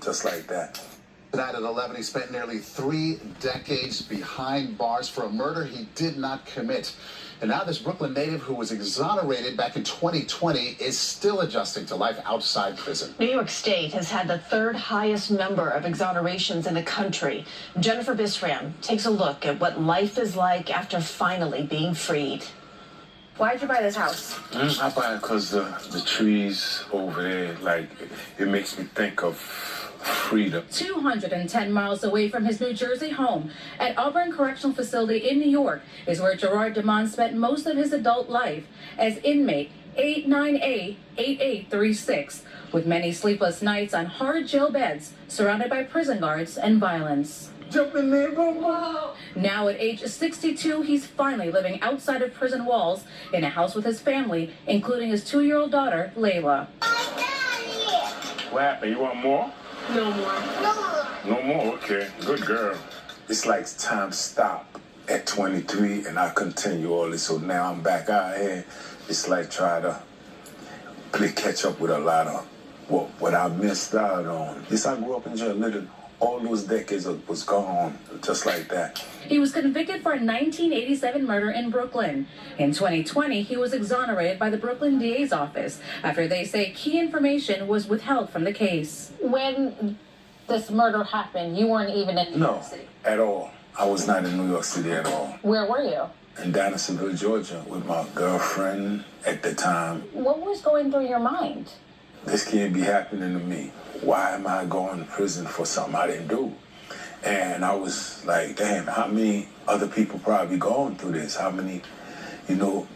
just like that. Tonight at 11, he spent nearly 3 decades behind bars for a murder he did not commit. And now this Brooklyn native who was exonerated back in 2020 is still adjusting to life outside prison. New York State has had the third highest number of exonerations in the country. Jennifer Bisram takes a look at what life is like after finally being freed. Why'd you buy this house? I buy it because the trees over there, like, it makes me think of freedom. 210 miles away from his New Jersey home at Auburn Correctional Facility in New York is where Gerard Domond spent most of his adult life as inmate 89A8836, with many sleepless nights on hard jail beds, surrounded by prison guards and violence. Jump in there, bro. Now at age 62, he's finally living outside of prison walls in a house with his family, including his 2-year-old daughter, Layla. What happened? You want more? No more. No more? Okay. Good girl. It's like time stopped at 23 and I continue all this. So now I'm back out here. It's like trying to play catch up with a lot of what I missed out on. Yes, I grew up in jail. Literally, all those decades was gone just like that. He was convicted for a 1987 murder in Brooklyn. In 2020, he was exonerated by the Brooklyn DA's office after they say key information was withheld from the case. When this murder happened, you weren't even in New York City? No, at all. I was not in New York City at all. Where were you? In Dennisonville, Georgia, with my girlfriend at the time. What was going through your mind? This can't be happening to me. Why am I going to prison for something I didn't do? And I was like, damn, how many other people probably going through this? How many,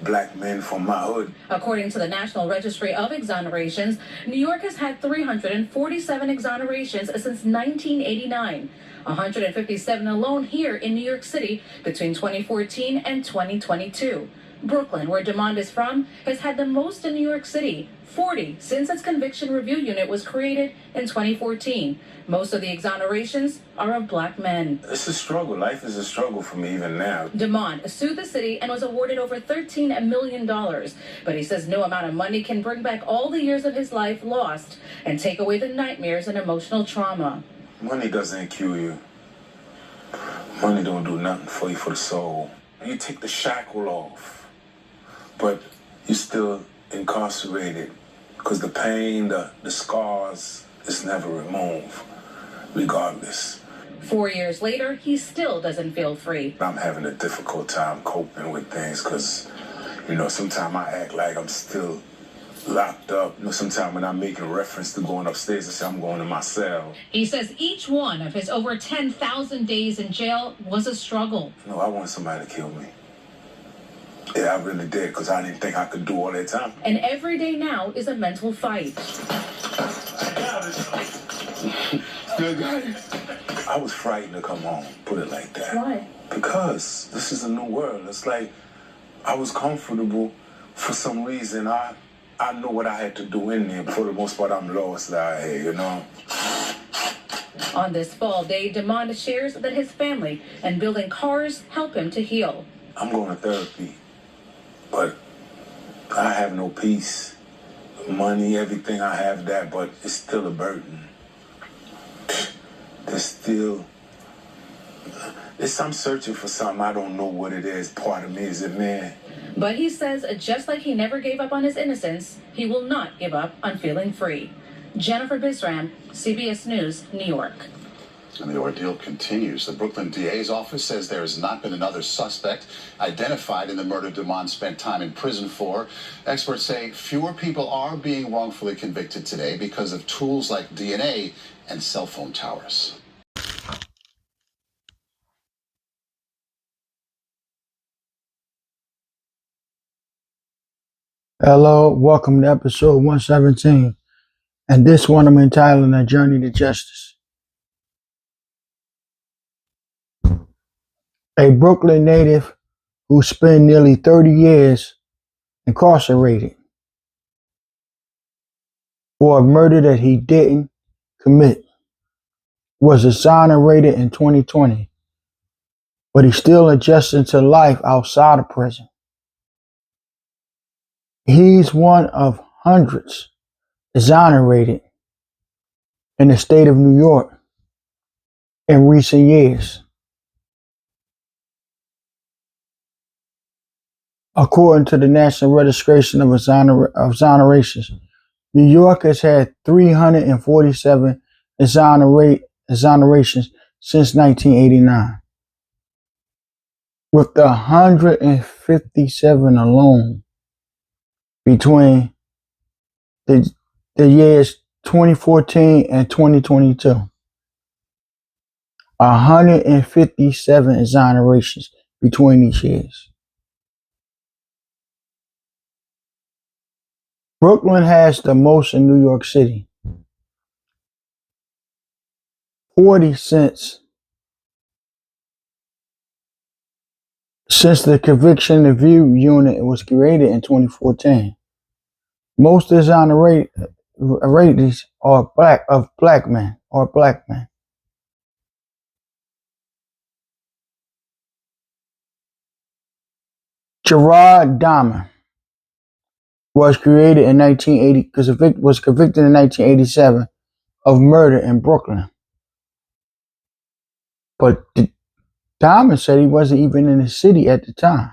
black men from my hood? According to the National Registry of Exonerations, New York has had 347 exonerations since 1989. 157 alone here in New York City between 2014 and 2022. Brooklyn, where Domond is from, has had the most in New York City, 40 since its conviction review unit was created in 2014. Most of the exonerations are of black men. It's a struggle. Life is a struggle for me even now. Domond sued the city and was awarded over $13 million. But he says no amount of money can bring back all the years of his life lost and take away the nightmares and emotional trauma. Money doesn't cure you. Money don't do nothing for you for the soul. You take the shackle off, but you're still incarcerated because the pain, the scars, is never removed, regardless. 4 years later, he still doesn't feel free. I'm having a difficult time coping with things because, sometimes I act like I'm still locked up. Sometimes when I'm making reference to going upstairs, I say I'm going to my cell. He says each one of his over 10,000 days in jail was a struggle. I want somebody to kill me. Yeah, I really did, because I didn't think I could do all that time. And every day now is a mental fight. Still got it. I was frightened to come home, put it like that. Why? Because this is a new world. It's like I was comfortable for some reason. I know what I had to do in there. For the most part, I'm lost out here, On this fall day, Domond shares that his family and building cars help him to heal. I'm going to therapy, but I have no peace. Money, everything I have that, but it's still a burden. I'm searching for something. I don't know what it is. Part of me is a man. But he says just like he never gave up on his innocence, he will not give up on feeling free. Jennifer Bisram, CBS News, New York. And the ordeal continues. The Brooklyn DA's office says there has not been another suspect identified in the murder Domond spent time in prison for. Experts say fewer people are being wrongfully convicted today because of tools like DNA and cell phone towers. Hello, welcome to episode 117, and this one I'm entitling A Journey to Justice. A Brooklyn native who spent nearly 30 years incarcerated for a murder that he didn't commit was exonerated in 2020, but he's still adjusting to life outside of prison. He's one of hundreds exonerated in the state of New York in recent years. According to the National Registration of Exonerations, New York has had 347 exonerations since 1989, with 157 alone between the years 2014 and 2022. 157 exonerations between these years. Brooklyn has the most in New York City. 40 since the conviction review unit was created in 2014. Most exonerated are black men. Gerard Dahmer was created in 1980 because was convicted in 1987 of murder in Brooklyn. But Dahmer said he wasn't even in the city at the time.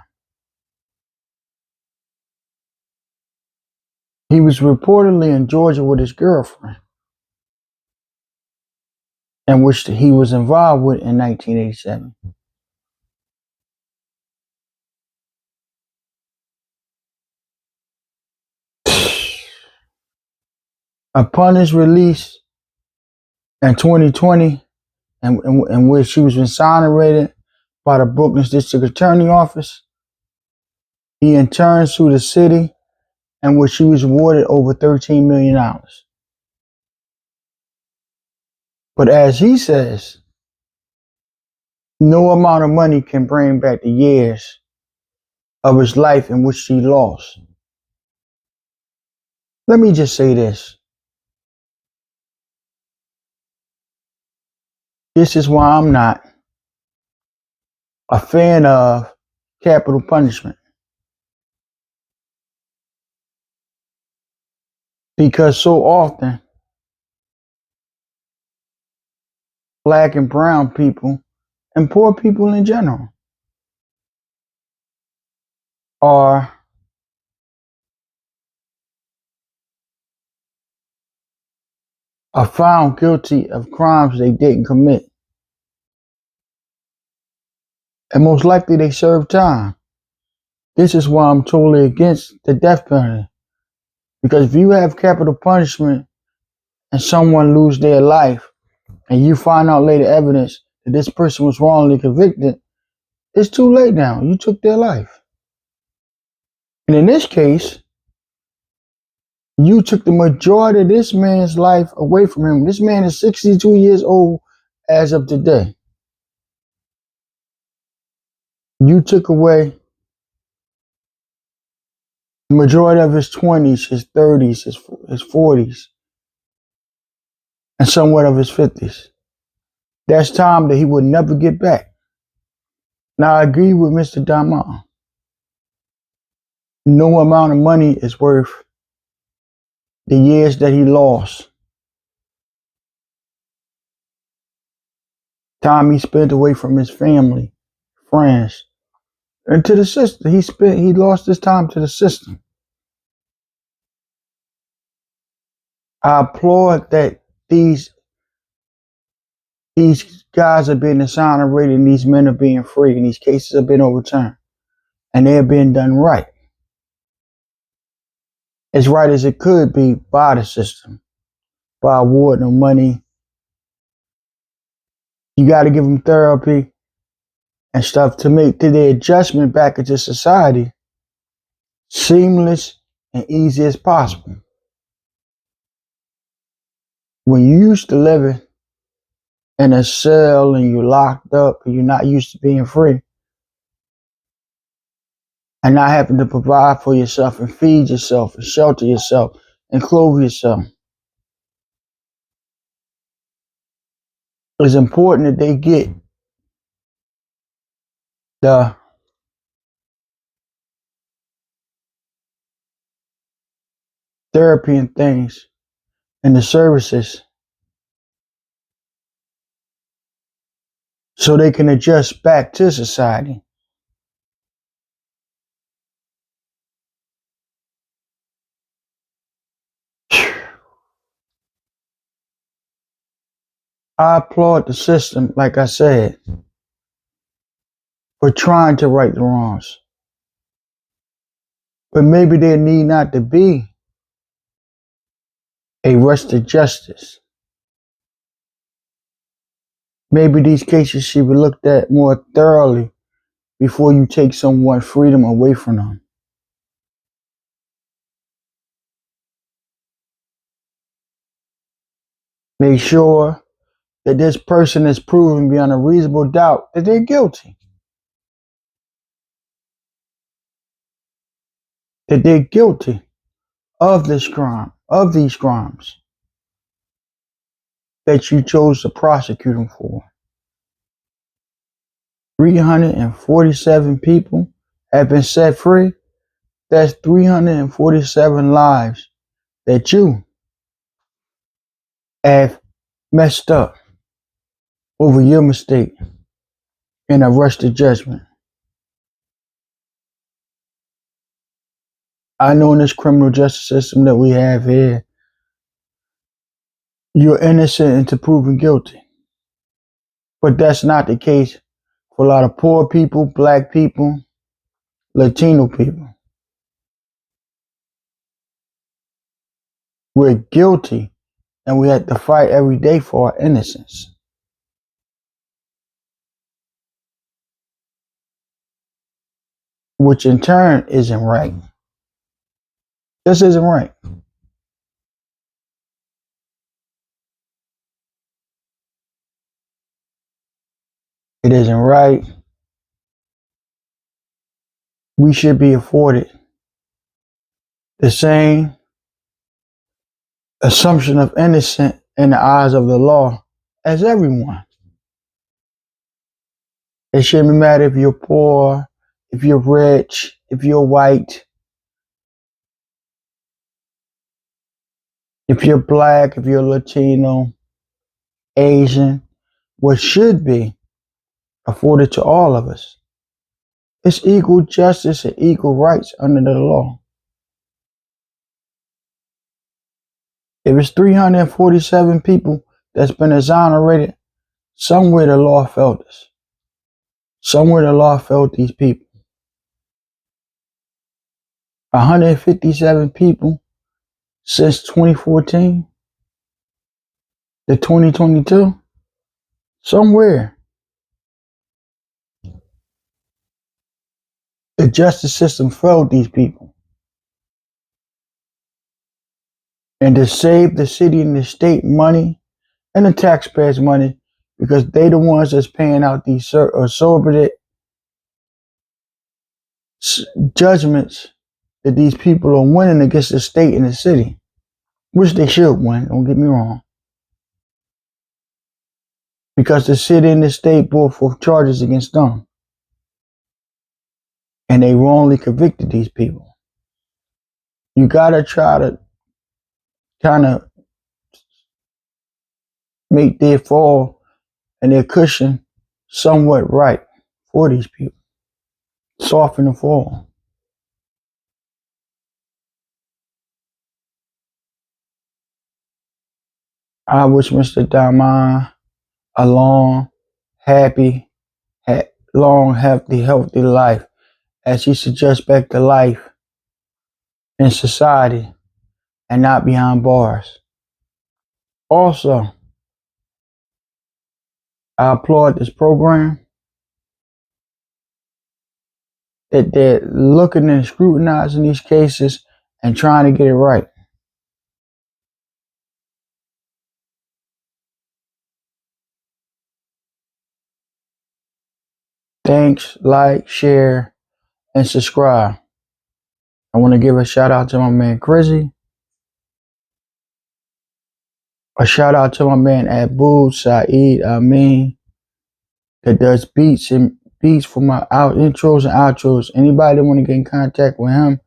He was reportedly in Georgia with his girlfriend, in which he was involved with in 1987. Upon his release in 2020, in which he was exonerated by the Brooklyn District Attorney Office, he in turn sued the city, in which he was awarded over $13 million. But as he says, no amount of money can bring back the years of his life in which he lost. Let me just say this. This is why I'm not a fan of capital punishment. Because so often, black and brown people, and poor people in general, are found guilty of crimes they didn't commit. And most likely they serve time. This is why I'm totally against the death penalty. Because if you have capital punishment and someone lose their life, and you find out later evidence that this person was wrongly convicted, it's too late now. You took their life. And in this case, you took the majority of this man's life away from him. This man is 62 years old as of today. You took away the majority of his 20s, his 30s, his 40s, and somewhat of his 50s. That's time that he would never get back. Now, I agree with Mr. Domond. No amount of money is worth the years that he lost. Time he spent away from his family, friends, and to the system. He lost his time to the system. I applaud that these guys are being exonerated and these men are being free and these cases have been overturned. And they're being done right. As right as it could be by the system, by awarding them money. You got to give them therapy and stuff to make their adjustment back into society seamless and easy as possible. When you used to living in a cell and you're locked up and you're not used to being free and not having to provide for yourself and feed yourself and shelter yourself and clothe yourself, it's important that they get the therapy and things and the services so they can adjust back to society. I applaud the system, like I said, for trying to right the wrongs. But maybe there need not to be a rush to justice. Maybe these cases should be looked at more thoroughly before you take someone's freedom away from them. Make sure that this person is proven beyond a reasonable doubt that they're guilty. That they're guilty of this crime, of these crimes that you chose to prosecute them for. 347 people have been set free. That's 347 lives that you have messed up over your mistake in a rush to judgment. I know in this criminal justice system that we have here, you're innocent until proven guilty. But that's not the case for a lot of poor people, black people, Latino people. We're guilty and we have to fight every day for our innocence. Which in turn isn't right. This isn't right. It isn't right. We should be afforded the same assumption of innocence in the eyes of the law as everyone. It shouldn't matter if you're poor, if you're rich, if you're white, if you're black, if you're Latino, Asian. What should be afforded to all of us is equal justice and equal rights under the law. If it's 347 people that's been exonerated, somewhere the law failed us. Somewhere the law failed these people. 157 people since 2014 to 2022. Somewhere the justice system failed these people. And to save the city and the state money and the taxpayers' money, because they the ones that's paying out these exorbitant judgments that these people are winning against the state and the city, which they should win, don't get me wrong. Because the city and the state brought forth charges against them. And they wrongly convicted these people. You gotta try to kind of make their fall and their cushion somewhat right for these people. Soften the fall. I wish Mr. Domond a long, happy, healthy life as he suggests back to life in society and not behind bars. Also, I applaud this program that they're looking and scrutinizing these cases and trying to get it right. Thanks, like, share, and subscribe. I want to give a shout out to my man Crizzy. A shout out to my man Abu Saeed Amin that does beats for my intros and outros. Anybody that want to get in contact with him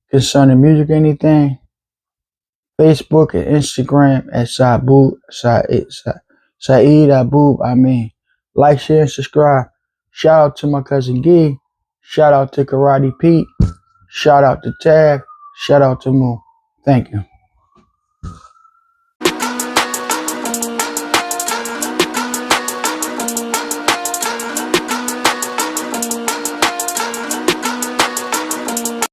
concerning music or anything, Facebook and Instagram at Saeed Abu Amin. Like, share, and subscribe. Shout out to my cousin Gee. Shout out to Karate Pete. Shout out to Tab. Shout out to Moo. Thank you.